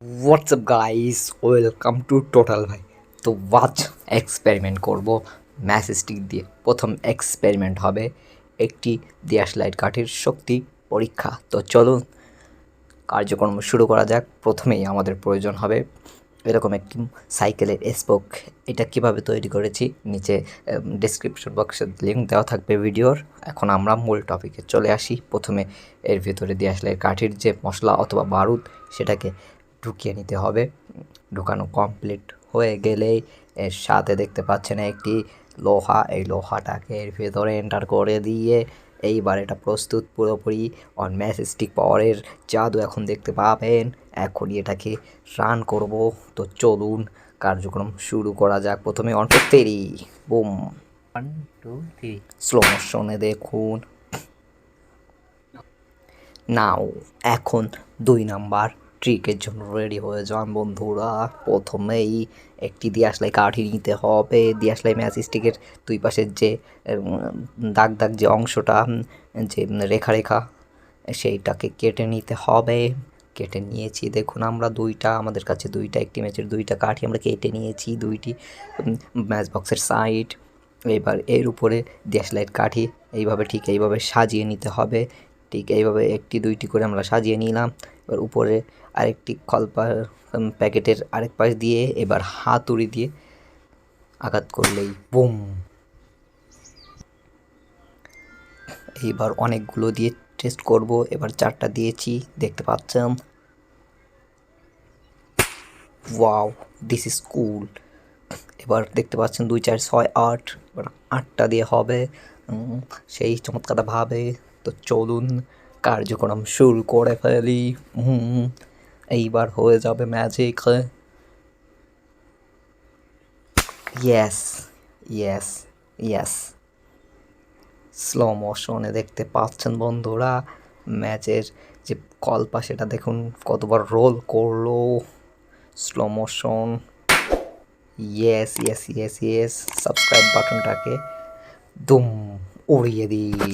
WhatsApp guys, welcome to total ভাই। তো watch experiment করব ম্যাচ স্টিক দিয়ে। প্রথম এক্সপেরিমেন্ট হবে একটি দিয়াশলাইট কাঠির শক্তি পরীক্ষা। তো চলুন কার্যক্রম শুরু করা যাক। প্রথমেই আমাদের প্রয়োজন হবে এরকম একটি সাইকেলের স্পোক। এটা কিভাবে তৈরি করেছি নিচে ডেসক্রিপশন বক্সে লিঙ্ক দেওয়া থাকবে ভিডিওর। এখন আমরা মূল টপিকে চলে আসি। প্রথমে এর ভিতরে দিয়াশলাইট কাঠির যে মশলা অথবা বারুদ সেটাকে ঢুকিয়ে নিতে হবে। ঢুকানো কমপ্লিট হয়ে গেলেই এর সাথে দেখতে পাচ্ছেন একটি লোহা, এই লোহাটাকে এর ভেতরে এন্টার করে দিয়ে এইবার এটা প্রস্তুত পুরোপুরি অন ম্যাচ স্টিক পাওয়ারের জাদু এখন দেখতে পাবেন। এখনই এটাকে রান করব। তো চলুন কার্যক্রম শুরু করা যাক। প্রথমে অন করতেই বুম, 1 2 3 স্লো মোশনে দেখুন। নাও এখন 2 নাম্বার ট্রিকের জন্য রেডি হয়ে যান বন্ধুরা। প্রথমেই একটি দিয়াশলাই কাঠি নিতে হবে। দিয়াশলাই ম্যাচ স্টিকের দুই পাশের যে দাগ দাগ যে অংশটা, যে রেখা রেখা, সেইটাকে কেটে নিতে হবে। কেটে নিয়েছি দেখুন আমরা দুইটা, আমাদের কাছে দুইটা একটি ম্যাচের দুইটা কাঠি আমরা কেটে নিয়েছি, দুইটি ম্যাচ বক্সের সাইড। এবার এর উপরে দিয়াশলাইট কাঠি এইভাবে ঠিক এইভাবে সাজিয়ে নিতে হবে। ঠিক এইভাবে একটি দুইটি করে আমরা সাজিয়ে নিলাম। এবার উপরে আরেকটি খলপা প্যাকেটের আরেক পাশ দিয়ে এবার হাতুড়ি দিয়ে আঘাত করলেই বুম। এইবার অনেকগুলো দিয়ে টেস্ট করব। এবার 4টা দিয়েছি দেখতে পাচ্ছেন। Wow, this is cool. এবার দেখতে পাচ্ছেন 2 4 6 8, এবার 8টা দিয়ে হবে সেই চমৎকারভাবে। তো চলুন কার্যক্রম শুরু করে ফেলি। এইবার হয়ে যাবে magic. Yes yes yes, slow মোশনে দেখতে পাচ্ছেন বন্ধুরা ম্যাচের যে কল্পা সেটা দেখুন কতবার রোল করলো। Slow motion. Yes yes yes yes, subscribe বাটনটাকে দুম উড়িয়ে দিন।